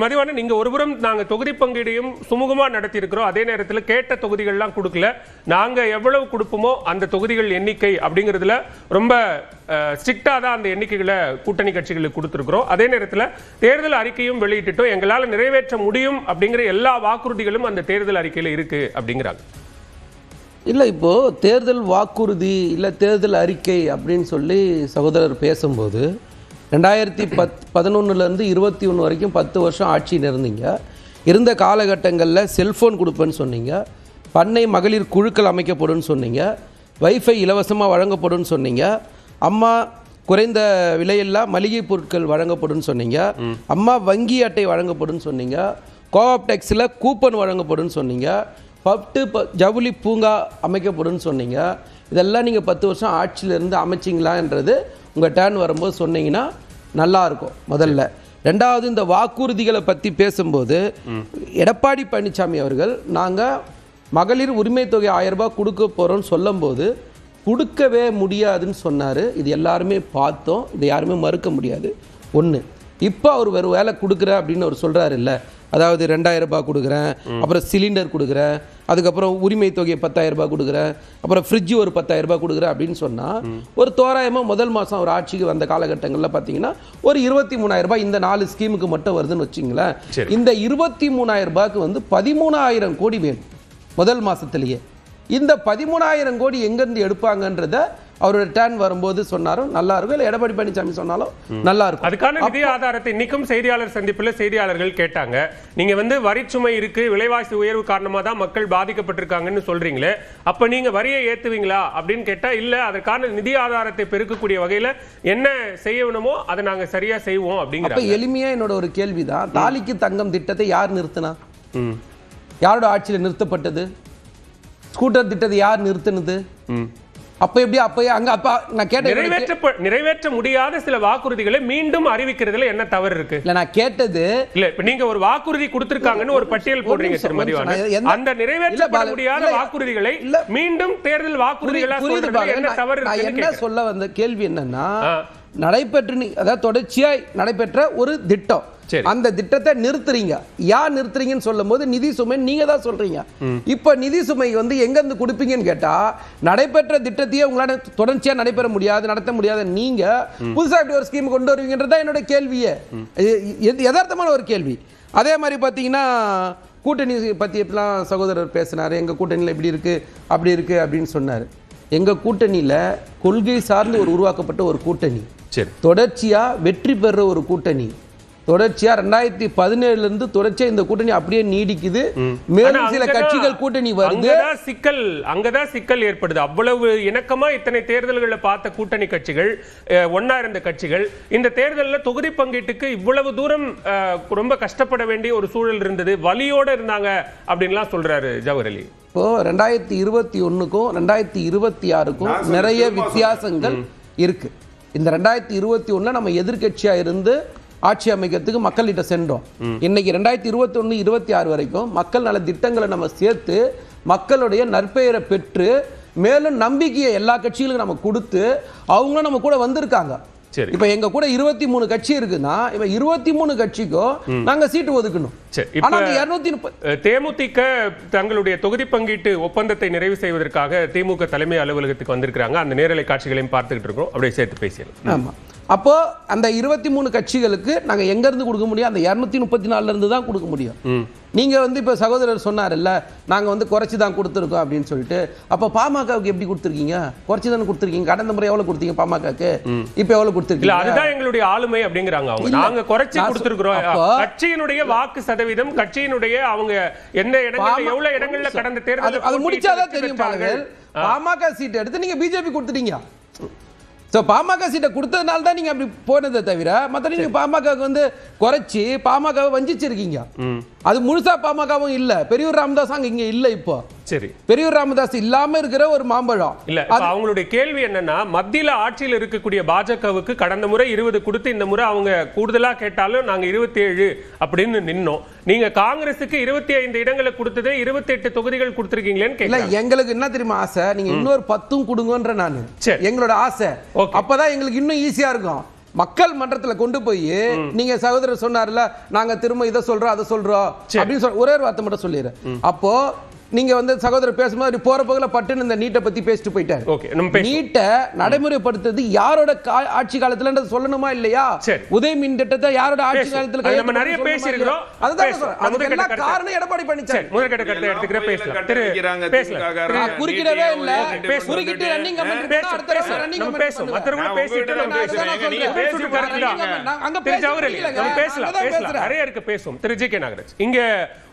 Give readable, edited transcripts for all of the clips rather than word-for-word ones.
மதிவான நீங்க ஒருபுறம் நாங்க தொகுதி பங்கீடையும் சுமூகமா நடத்தி இருக்கிறோம், அதே நேரத்தில் கேட்ட தொகுதிகள்லாம் கொடுக்கல, நாங்க எவ்வளவு கொடுப்போமோ அந்த தொகுதிகள் எண்ணிக்கை அப்படிங்கிறதுல ரொம்ப ஸ்ட்ரிக்டா தான் அந்த எண்ணிக்கைகளை கூட்டணி கட்சிகளுக்கு கொடுத்துருக்கிறோம். அதே நேரத்தில் தேர்தல் அறிக்கையும் வெளியிட்டுட்டோம், எங்களால் நிறைவேற்ற முடியும் அப்படிங்கிற எல்லா வாக்குறுதிகளும் அந்த தேர்தல் அறிக்கையில் இருக்கு அப்படிங்கிறாங்க. இல்லை, இப்போது தேர்தல் வாக்குறுதி இல்லை தேர்தல் அறிக்கை அப்படின்னு சொல்லி சகோதரர் பேசும்போது 2011 21 வரைக்கும் 10 வருஷம் ஆட்சியில் இருந்தீங்க. இருந்த காலகட்டங்களில் செல்ஃபோன் கொடுப்பேன்னு சொன்னீங்க, பண்ணை மகளிர் குழுக்கள் அமைக்கப்படும் சொன்னீங்க, வைஃபை இலவசமாக வழங்கப்படும் சொன்னீங்க, அம்மா குறைந்த விலையெல்லாம் மளிகை பொருட்கள் வழங்கப்படும் சொன்னீங்க, அம்மா வங்கி அட்டை வழங்கப்படும் சொன்னீங்க, கோஆப் டேக்ஸில் கூப்பன் வழங்கப்படும் சொன்னீங்க, பட்டு ஜவுளி பூங்கா அமைக்கப்படும் சொன்னீங்க. இதெல்லாம் நீங்கள் 10 வருஷம் ஆட்சியிலேருந்து அமைச்சிங்களான்றது உங்கள் டேர்ன் வரும்போது சொன்னீங்கன்னா நல்லாயிருக்கும். முதல்ல. ரெண்டாவது, இந்த வாக்குறுதிகளை பற்றி பேசும்போது எடப்பாடி பழனிசாமி அவர்கள் நாங்கள் மகளிர் உரிமை தொகை 1000 ரூபாய் கொடுக்க போகிறோன்னு சொல்லும்போது கொடுக்கவே முடியாதுன்னு சொன்னார். இது எல்லாருமே பார்த்தோம், இதை யாருமே மறுக்க முடியாது. ஒன்று, இப்போ அவர் வேறு வேலை கொடுக்குற அப்படின்னு அவர் சொல்கிறாரு இல்லை, அதாவது 2000 ரூபாய் கொடுக்குறேன், அப்புறம் சிலிண்டர் கொடுக்குறேன், அதுக்கப்புறம் உரிமை தொகையை 10,000 ரூபாய் கொடுக்குறேன், அப்புறம் ஃப்ரிட்ஜு ஒரு 10,000 ரூபாய் கொடுக்குறேன் அப்படின்னு சொன்னால் ஒரு தோராயமாக முதல் மாதம் ஒரு ஆட்சிக்கு வந்த காலகட்டங்களில் பார்த்தீங்கன்னா ஒரு 23,000 ரூபாய் இந்த 4 ஸ்கீமுக்கு மட்டும் வருதுன்னு வச்சிங்களேன். இந்த 23,000 ரூபாய்க்கு வந்து 13,000 கோடி வேணும் முதல் மாதத்துலேயே. இந்த 13,000 கோடி எங்கேருந்து எடுப்பாங்கன்றத அவரோட டேர்ன் வரும்போது சொன்னாரும் நல்லா இருக்கும், இல்லை எடப்பாடி பழனிசாமி சொன்னாலும் நல்லா இருக்கும். அதுக்கான நிதி ஆதாரத்தை இன்னைக்கும் செய்தியாளர் சந்திப்பில் செய்தியாளர்கள் கேட்டாங்க. நீங்க வந்து வரிச்சுமை இருக்கு, விலைவாசி உயர்வு காரணமாக தான் மக்கள் பாதிக்கப்பட்டிருக்காங்கன்னு சொல்றீங்களே, அப்ப நீங்க வரியை ஏத்துவீங்களா அப்படின்னு கேட்டா இல்ல, அதற்கான நிதி ஆதாரத்தை பெருக்கக்கூடிய வகையில என்ன செய்யணுமோ அதை நாங்க சரியா செய்வோம் அப்படிங்கிற எளிமையா என்னோட ஒரு கேள்விதான். தாலிக்கு தங்கம் திட்டத்தை யார் நிறுத்தினா? யாரோட ஆட்சியில் நிறுத்தப்பட்டது? ஸ்கூட்டர் திட்டத்தை யார் நிறுத்தினது? அப்ப எப்படி நான் கேட்டேன், நிறைவேற்ற முடியாத சில வாக்குறுதிகளை மீண்டும் அறிவிக்கிறதுல என்ன தவறு இருக்கு? இல்ல, நான் கேட்டது இல்ல, இப்ப நீங்க ஒரு வாக்குறுதி கொடுத்திருக்காங்கன்னு ஒரு பட்டியல் போடுறீங்க திருமதிவான, அந்த நிறைவேற்றப்பட முடியாத வாக்குறுதிகளை மீண்டும் தேர்தல் வாக்குறுதிகளா சொல்றதுல என்ன தவறு இருக்கு? என்ன சொல்ல வந்த கேள்வி என்னன்னா, அதாவது தொடர்ச்சியாய் நடைபெற்ற ஒரு திட்டம், அந்த திட்டத்தை நிறுத்துறீங்க. யார் நிறுத்துறீங்கன்னு சொல்லும் போது நிதி சுமை நீங்க தான் சொல்றீங்க. இப்ப நிதி சுமை வந்து எங்க இருந்து கொடுப்பீங்கன்னு கேட்டா, நடைபெற்ற திட்டத்தையே உங்களால தொடர்ச்சியா நடைபெற முடியாது, நடத்த முடியாது, நீங்க புதுசா இப்படி ஒரு ஸ்கீம் கொண்டு வருவீங்கன்றதா என்னோட கேள்வியே. யதார்த்தமான ஒரு கேள்வி. அதே மாதிரி பாத்தீங்கன்னா கூட்டணி பத்தி எப்படிலாம் சகோதரர் பேசினாரு, எங்க கூட்டணியில இப்படி இருக்கு அப்படி இருக்கு அப்படின்னு சொன்னாரு. எங்க கூட்டணியில கொள்கை சார்ந்து உருவாக்கப்பட்ட ஒரு கூட்டணி, தொடர்ச்சியா வெற்றி பெற ஒரு கூட்டணி, தொடர்ச்சியா 2017 இருந்து தொடர்ச்சியா இந்த கூட்டணி அப்படியே நீடிக்குது. மேலும் சில கட்சிகள் கூட்டணி வருது, அங்கதான் சிக்கல் ஏற்படுது. அவ்வளவு இணக்கமா இத்தனை தேர்தல்களை பார்த்த கூட்டணி கட்சிகள், ஒன்னா இருந்த கட்சிகள், இந்த தேர்தலில் தொகுதி பங்கீட்டுக்கு இவ்வளவு தூரம் ரொம்ப கஷ்டப்பட வேண்டிய ஒரு சூழல் இருந்தது, வலியோட இருந்தாங்க அப்படின்லாம் சொல்றாரு ஜவஹர் அலி. இப்போ 2021க்கும் 2026க்கும் நிறைய வித்தியாசங்கள் இருக்கு. இந்த 2021 நம்ம எதிர்கட்சியா இருந்து ஆட்சி அமைக்கிறதுக்கு மக்கள்கிட்ட சென்றோம். இன்னைக்கு 2021 26 வரைக்கும் மக்கள் நல திட்டங்களை நம்ம சேர்த்து மக்களுடைய நற்பெயரை பெற்று மேலும் நம்பிக்கையை எல்லா கட்சிகளுக்கும் நம்ம கொடுத்து அவங்களும் நம்ம கூட வந்திருக்காங்க. இப்ப எங்க கூட 23 கட்சி இருக்குன்னா, இப்ப 23 கட்சிக்கும் நாங்க சீட்டு ஒதுக்கணும். தேமுதிக தங்களுடைய தொகுதி பங்கீட்டு ஒப்பந்தத்தை நிறைவு செய்வதற்காக திமுக தலைமை அலுவலகத்துக்கு வந்திருக்காங்க. அந்த நேரலை காட்சிகளையும் பார்த்துக்கிட்டு இருக்கோம், அப்படியே சேர்த்து பேசிடலாம். ஆமா, அப்போ அந்த 23 கட்சிகளுக்கு நாங்க எங்க இருந்து கொடுக்க முடியும்? அந்த 234 இருந்து தான் கொடுக்க முடியும். நீங்க வந்து இப்ப சகோதரர் சொன்னார்ல, நாங்க வந்து குறைச்சி தான் கொடுத்துருக்கோம் அப்படின்னு சொல்லிட்டு, அப்ப பாமகவுக்கு எப்படி கொடுத்துருக்கீங்க? குறைச்சி தானே கொடுத்துருக்கீங்க. கடந்த முறை எவ்வளவு கொடுத்தீங்க பாமகவுக்கு, இப்ப எவ்வளவு கொடுத்துருக்கீங்க? அதுதான் எங்களுடைய ஆளுமை அப்படிங்கிறாங்க அவங்க. நாங்க குறைச்சி கொடுத்துருக்கிறோம். கட்சியினுடைய வாக்கு சதவீதம், கட்சியினுடைய அவங்க எந்த இடங்கள்ல எவ்வளவு இடங்கள்ல கடந்த தேர்தல் அது முடிச்சாதான் தெரியும். பாமக சீட் எடுத்து நீங்க பிஜேபி கொடுத்துட்டீங்க. பாமக சீட்டை கொடுத்ததுனால தான் நீங்க அப்படி போனதை தவிர மற்ற நீங்க பாமகவுக்கு வந்து குறைச்சி பாமகவை வஞ்சிச்சிருக்கீங்க. அது முழுசா பாமகவும் இல்ல. பெரியூர் ராமதாஸ் அங்க இங்க இல்ல. இப்போ சரி, பெரியூர் ராமதாஸ் இல்லாம இருக்கிற ஒரு மாம்பழம் இல்ல. அவங்களுடைய கேள்வி என்னன்னா, மத்தியில ஆட்சியில் இருக்கக்கூடிய பாஜகவுக்கு கடந்த முறை 20 கொடுத்து இந்த முறை அவங்க கூடுதலா கேட்டாலும் நாங்க 27 அப்படின்னு நின்னோம். நீங்க காங்கிரசுக்கு 25 இடங்களை கொடுத்ததே 28 தொகுதிகள் கொடுத்திருக்கீங்களேன்னு கேட்கல. எங்களுக்கு என்ன தெரியுமா ஆசை, நீங்க இன்னொரு 10 கொடுங்கன்ற நானு எங்களோட ஆசை. அப்பதான் எங்களுக்கு இன்னும் ஈஸியா இருக்கும். மக்கள் மன்றத்துல கொண்டு போய் நீங்க சகோதரர் சொன்னார்ல நாங்க திரும்ப இதை சொல்றோம் அதை சொல்றோம் அப்படின்னு சொல்ல ஒரே ஒரு வார்த்தை மட்டும் சொல்லிடுறேன். அப்போ நீங்க வந்து சகோதரர் பேசும்போது போற பகல பட்டுன்னு இந்த நீட்டை பத்தி பேசிட்டு போயிட்டாரு. நீட்டை நடைமுறைப்படுத்துறது யாரோட ஆட்சி காலத்துல சொல்லணுமா இல்லையா? உதய மின் திட்டத்தை யாரோட ஆட்சி காலத்துல நம்ம நிறைய பேசி இருக்கிறோம். அதுதான் சொல்றேன். அதுக்கு காரணம் எடப்பாடி பழனிசாமி. முதற்கட்ட கருத்தை எடுத்துக்கிற பேசலாம். குறுக்கிடவே இல்ல. குறுக்கிட்டு ரன்னிங் கமெண்ட் பண்ணா அடுத்த ரன்னிங் கமெண்ட் பேசும். மத்தவங்க பேசிட்டு நம்ம பேசுறோம். நீங்க பேசிட்டு கருத்துதான் அங்க பேசலாம். நிறைய இருக்கு பேசும். திரு ஜி.கே. நாகராஜ், இங்க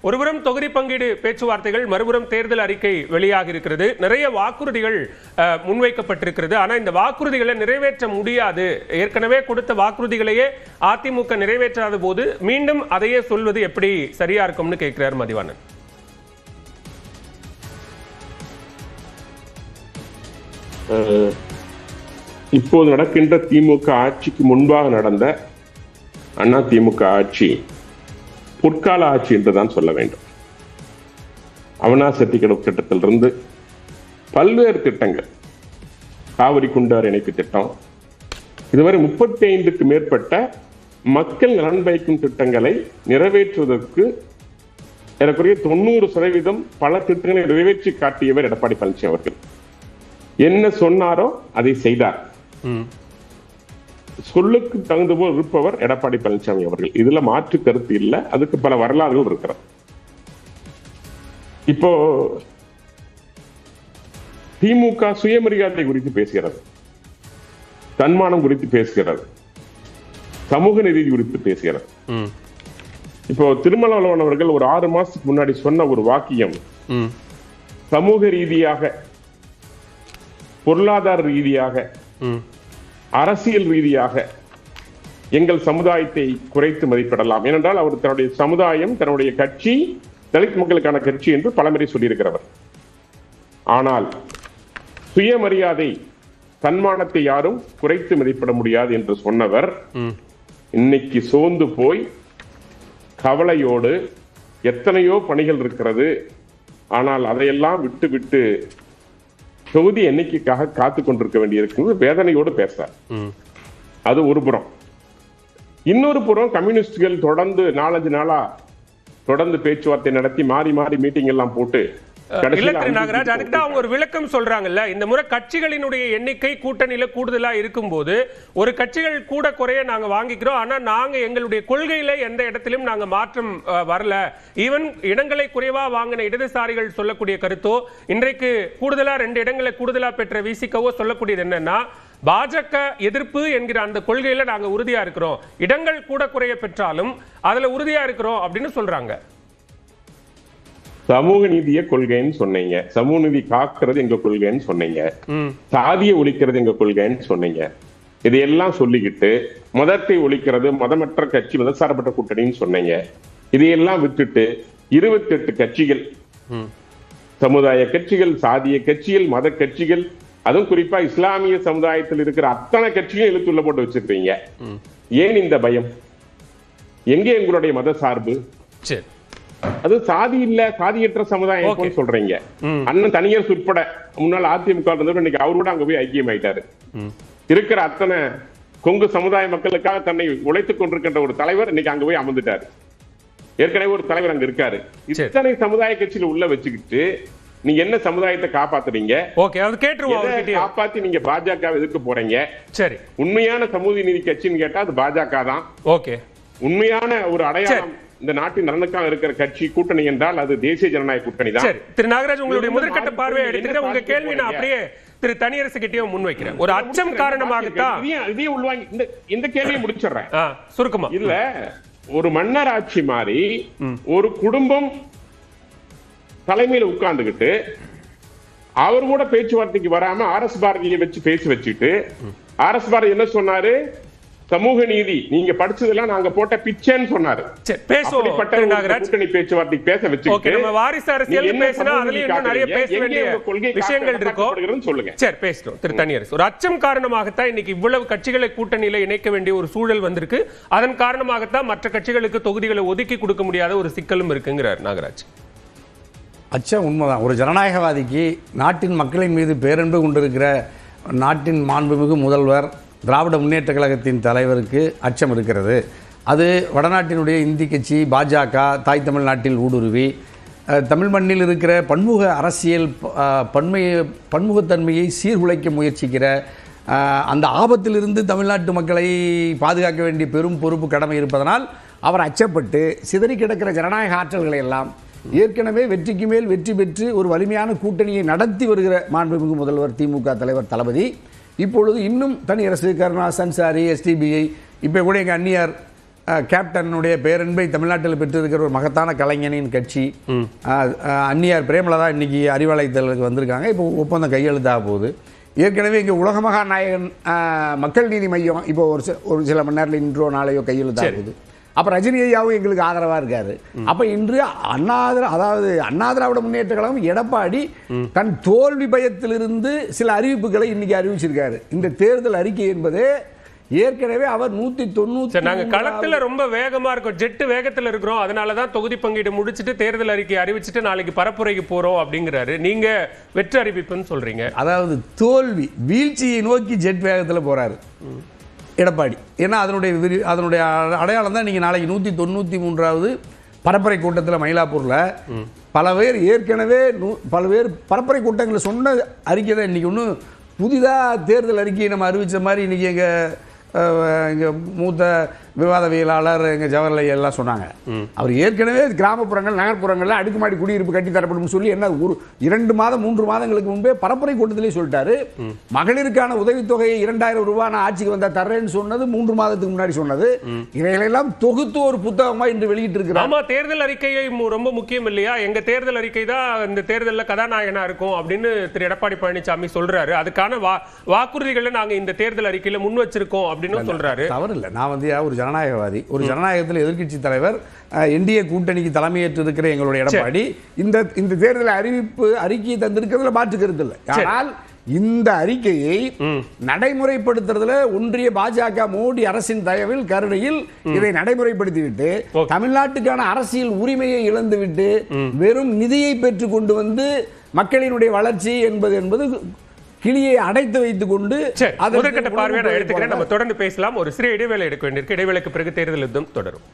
ஒருபுறம் தொகுதி பங்கீடு பேச்சுவார்த்தைகள், மறுபுறம் தேர்தல் அறிக்கை வெளியாக இருக்கிறது. நிறைய வாக்குறுதிகள் முன்வைக்கப்பட்டிருக்கிறது. ஆனா இந்த வாக்குறுதிகளை நிறைவேற்ற முடியாது. ஏற்கனவே கொடுத்த வாக்குறுதிகளையே அதிமுக நிறைவேற்றாத போது மீண்டும் அதையே சொல்வது எப்படி சரியா இருக்கும்னு கேட்கிறார் மதிவாணன். இப்போது நடக்கின்ற திமுக ஆட்சிக்கு முன்பாக நடந்த அண்ணா திமுக ஆட்சி பொற்கால ஆட்சி என்றுதான் சொல்ல வேண்டும். அவனாசக்தி கிடப்பு திட்டத்திலிருந்து பல்வேறு திட்டங்கள், காவிரி குண்டாறு இணைப்பு திட்டம், இதுவரை 35க்கு மேற்பட்ட மக்கள் நலன் பயக்கும் திட்டங்களை நிறைவேற்றுவதற்கு ஏறக்குறைய 90% பல திட்டங்களை நிறைவேற்றி காட்டியவர் எடப்பாடி பழனிசாமி அவர்கள். என்ன சொன்னாரோ அதை செய்தார். சொல்லுக்கு தகுந்த போல் இருப்பவர் எடப்பாடி பழனிசாமி அவர்கள். இதுல மாற்று கருத்து இல்லை. அதுக்கு பல வரலாறுகள் இருக்கிறது. இப்போ திமுக சுயமரியாதை குறித்து பேசுகிறது, தன்மானம் குறித்து பேசுகிறது, சமூக நீதி குறித்து பேசுகிறது. இப்போ திருமாவளவன் அவர்கள் ஒரு 6 மாசத்துக்கு முன்னாடி சொன்ன ஒரு வாக்கியம், சமூக ரீதியாக, பொருளாதார ரீதியாக, அரசியல் ரீதியாக எங்கள் சமுதாயத்தை குறைத்து மதிப்பிடலாம். ஏனென்றால் அவர் தன்னுடைய சமுதாயம், தன்னுடைய கட்சி தலித் மக்களுக்கான கட்சி என்று பலமுறை சொல்லியிருக்கிறவர். ஆனால் சுயமரியாதை, தன்மானத்தை யாரும் குறைத்து மதிப்பிட முடியாது என்று சொன்னவர் இன்னைக்கு சோர்ந்து போய் கவலையோடு எத்தனையோ பணிகள் இருக்கிறது, ஆனால் அதையெல்லாம் விட்டு விட்டு தொகுதி எண்ணிக்கைக்காக காத்து கொண்டிருக்க வேண்டியிருக்கிறது வேதனையோடு பேசுறார். அது ஒரு புறம். இன்னொரு புறம் கம்யூனிஸ்டுகள் தொடர்ந்து 4-5 நாளா தொடர்ந்து பேச்சுவார்த்தை நடத்தி மாறி மாறி மீட்டிங் எல்லாம் போட்டு நாகராஜ், அதுக்கு தான் அவங்க ஒரு விளக்கம் சொல்றாங்கல்ல. இந்த முறை கட்சிகளினுடைய எண்ணிக்கை கூட்டணியில கூடுதலா இருக்கும் போது ஒரு கட்சிகள் கூட குறைய நாங்க வாங்கிக்கிறோம். ஆனா நாங்க எங்களுடைய கொள்கையில எந்த இடத்திலும் நாங்க மாற்றம் வரல. ஈவன் இடங்களை குறைவா வாங்கின இடதுசாரிகள் சொல்லக்கூடிய கருத்தோ, இன்றைக்கு கூடுதலா 2 இடங்களை கூடுதலா பெற்ற விசிகவோ சொல்லக்கூடியது என்னன்னா, பாஜக எதிர்ப்பு என்கிற அந்த கொள்கையில நாங்க உறுதியா இருக்கிறோம், இடங்கள் கூட குறைய பெற்றாலும் அதுல உறுதியா இருக்கிறோம் அப்படின்னு சொல்றாங்க. சமூக நீதிய கொள்கைன்னு சொன்னீங்க, சமூக நீதி காக்கிறது எங்க கொள்கைன்னு சொன்னீங்க, சாதியை ஒழிக்கிறது எங்க கொள்கைன்னு சொன்னீங்க. இதையெல்லாம் சொல்லிக்கிட்டு மதத்தை ஒழிக்கிறது, மதமற்ற கட்சி, மதசார்பற்ற கூட்டணின்னு சொன்னீங்க. இதையெல்லாம் விட்டுட்டு 28 கட்சிகள், சமுதாய கட்சிகள், சாதிய கட்சிகள், மத கட்சிகள், அதுவும் குறிப்பா இஸ்லாமிய சமுதாயத்தில் இருக்கிற அத்தனை கட்சியும் இழுத்துள்ள போட்டு வச்சிருக்கீங்க. ஏன் இந்த பயம்? எங்கே எங்களுடைய மத சார்பு? அது சாதி இல்ல, சாதியற்ற சமுதாயம் சொல்றீங்க. அண்ணன் தனியார் உட்பட முன்னாள் அதிமுக இன்னைக்கு அவரு கூட அங்க போய் ஐக்கியம் ஆயிட்டாரு. இருக்கிற அத்தனை கொங்கு சமுதாய மக்களுக்காக தன்னை உழைத்துக் கொண்டிருக்கின்ற ஒரு தலைவர் இன்னைக்கு அங்க போய் அமர்ந்துட்டாரு. ஏற்கனவே ஒரு தலைவர் அங்க இருக்காரு. இத்தனை சமுதாய கட்சியில உள்ள வச்சுக்கிட்டு நீங்க என்ன சமுதாயத்தை காப்பாத்துறீங்க? காப்பாத்தி நீங்க பாஜக எதிர்க்க போறீங்க. சரி, உண்மையான சமூக நீதி கட்சின்னு கேட்டா அது பாஜக தான். ஓகே, உண்மையான ஒரு அடையாளம் இந்த நாட்டின் நலனுக்காக இருக்கிற கட்சி கூட்டணி என்றால் அது தேசிய ஜனநாயக கூட்டணி தான். திரு நாகராஜ், உங்களுடைய முதற்கட்ட பார்வையை எடுத்துக்கிட்டு உங்க கேள்வி நான் அப்படியே திரு தனியரசு கிட்டயும் முன்வைக்கிறேன். ஒரு அச்சம் காரணமாகத்தான் இதையும் உள்வாங்கி இந்த கேள்வியை முடிச்சிடுறேன் சுருக்கமா. இல்ல, ஒரு மன்னர் ஆட்சி மாதிரி ஒரு குடும்பம் தலைமையில உட்கார்ந்துகிட்டு அவர் கூட பேச்சுவார்த்தைக்கு வராம RS பாரதியை வச்சு பேசி வச்சுட்டு RS பாரதி என்ன சொன்னாரு? சமூக நீதி நீங்க படிச்சதெல்லாம் நாங்க போட்ட பிச்சைன்னு சொன்னாரு. கூட்டணி பேச்சுவார்த்தைக்கு பேச வச்சுட்டு வாரிசு அரசியல் பேசினா அதுலயும் நிறைய பேச வேண்டிய விஷயங்கள் இருக்கும். சொல்லுங்க. சரி, பேசுறோம். திரு தனியரசு, ஒரு அச்சம் காரணமாகத்தான் இன்னைக்கு இவ்வளவு கட்சிகளை கூட்டணியில இணைக்க வேண்டிய ஒரு சூழல் வந்திருக்கு. அதன் காரணமாகத்தான் மற்ற கட்சிகளுக்கு தொகுதிகளை ஒதுக்கி கொடுக்க முடியாத ஒரு சிக்கலும் இருக்குங்கிறார் நாகராஜ். அச்சம் உண்மைதான். ஒரு ஜனநாயகவாதிக்கு நாட்டின் மக்களின் மீது பேரன்பு கொண்டிருக்கிற நாட்டின் மாண்புமிகு முதல்வர் திராவிட முன்னேற்ற கழகத்தின் தலைவருக்கு அச்சம் இருக்கிறது. அது வடநாட்டினுடைய இந்தி கட்சி பாஜக தாய் தமிழ்நாட்டில் ஊடுருவி தமிழ் மண்ணில் இருக்கிற பன்முக அரசியல் பன்முகத்தன்மையை சீர்குலைக்க முயற்சிக்கிற அந்த ஆபத்திலிருந்து தமிழ்நாட்டு மக்களை பாதுகாக்க வேண்டிய பெரும் பொறுப்பு கடமை இருப்பதனால் அவர் அச்சப்பட்டு சிதறி கிடக்கிற ஜனநாயக ஆற்றல்களை எல்லாம் ஏற்கனவே வெற்றிக்கு மேல் வெற்றி பெற்று ஒரு வலிமையான கூட்டணியை நடத்தி வருகிற மாண்புமிகு முதல்வர் திமுக தலைவர் தளபதி இப்பொழுது இன்னும் தனியரசு கருணாஸ் அன்சாரி எஸ்டிபிஐ இப்போ கூட எங்கள் அந்நியார் கேப்டனுடைய பேரன்பை தமிழ்நாட்டில் பெற்றிருக்கிற ஒரு மகத்தான கலைஞனின் கட்சி அந்நியார் பிரேமலதா இன்னைக்கு அறிவாலயத்திற்கு வந்திருக்காங்க. இப்போ ஒப்பந்தம் கையெழுத்தாக போகுது. ஏற்கனவே இங்கே உலகமகா நாயகன் மக்கள் நீதி மையம் இப்போ ஒரு சில மணி நேரத்தில் இன்றோ நாளையோ கையெழுத்தாக போகுது. அப்போ ரஜினி ஐயாவும் எங்களுக்கு ஆதரவாக இருக்காரு. அப்போ இன்று அண்ணா திராவிட முன்னேற்ற கழகம் எடப்பாடி தன் தோல்வி பயத்திலிருந்து சில அறிவிப்புகளை இன்னைக்கு அறிவிச்சிருக்காரு. இந்த தேர்தல் அறிக்கை என்பதே ஏற்கனவே அவர் 190 நாங்க களத்துல ரொம்ப வேகமா இருக்கோம், ஜெட்டு வேகத்துல இருக்கிறோம், அதனாலதான் தொகுதி பங்கீடு முடிச்சிட்டு தேர்தல் அறிக்கை அறிவிச்சிட்டு நாளைக்கு பரப்புரைக்கு போறோம் அப்படிங்கிறாரு. நீங்க வெற்றி அறிவிப்புன்னு சொல்றீங்க. அதாவது தோல்வி வீழ்ச்சியை நோக்கி ஜெட் வேகத்தில் போறாரு எடப்பாடி. ஏன்னா அதனுடைய அடையாளம் தான் நீங்க நாளைக்கு 193வது பரப்புரை கூட்டத்தில் மயிலாப்பூர்ல பல பேர் ஏற்கனவே பரப்புரை கூட்டங்களில் சொன்ன அறிக்கை தான் இன்னைக்கு ஒன்றும் புதிதாக தேர்தல் அறிக்கையை நம்ம அறிவித்த மாதிரி இன்னைக்கு எங்கள் மூத்த விவாதவியலாளர் எங்கள் ஜவஹர்லால் எல்லாம் சொன்னாங்க. அவர் ஏற்கனவே கிராமப்புறங்கள் நகர்ப்புறங்களில் அடுக்குமாடி குடியிருப்பு கட்டி தரப்படும் சொல்லி என்ன ஒரு 2 மாதம் 3 மாதங்களுக்கு முன்பே பரப்புரை கூட்டத்திலே சொல்லிட்டாரு. மகளிருக்கான உதவித்தொகையை 2000 ரூபாய் நான் ஆட்சிக்கு வந்தா தர்றேன்னு சொன்னது 3 மாதத்துக்கு முன்னாடி சொன்னது. இவைகளெல்லாம் தொகுத்து ஒரு புத்தகமா இன்று வெளியிட்டு இருக்கிறார். ஆமா, தேர்தல் அறிக்கையை ரொம்ப முக்கியம் இல்லையா? எங்க தேர்தல் அறிக்கை தான் இந்த தேர்தலில் கதாநாயகனா இருக்கும் அப்படின்னு திரு எடப்பாடி பழனிசாமி சொல்றாரு. அதுக்கான வாக்குறுதிகளை நாங்க இந்த தேர்தல் அறிக்கையில முன் வச்சிருக்கோம் அப்படின்னு சொல்றாரு. தவறு இல்லை. நான் ஒரு ஜனநாயகவாதி. ஒரு ஜனநாயகத்தில் எதிர்க்கட்சி தலைவர் என்டிஏ கூட்டணிக்கு தலைமையேற்று இருக்கிற எங்களுடைய எடப்பாடி இந்த தேர்தல் அறிக்கையை தந்திருக்கிறதுல மாற்று கருத்து இல்லை. ஆனால் இந்த அறிக்கையை நடைமுறைப்படுத்துறதுல ஒன்றிய பாஜக மோடி அரசின் தயவில் கருணையில் இதை நடைமுறைப்படுத்திவிட்டு தமிழ்நாட்டுக்கான அரசியல் உரிமையை இழந்துவிட்டு வெறும் நிதியை பெற்றுக் கொண்டு வந்து மக்களினுடைய வளர்ச்சி என்பது கிளியை அடைத்து வைத்துக் கொண்டு முதற்கட்ட பார்வையை நான் எடுத்துக்கிறேன். நம்ம தொடர்ந்து பேசலாம். ஒரு சிறிய இடைவேளை எடுக்க வேண்டியிருக்கு. இடைவேளைக்கு பிறகு தேர்தல் யுத்தம் தொடரும்.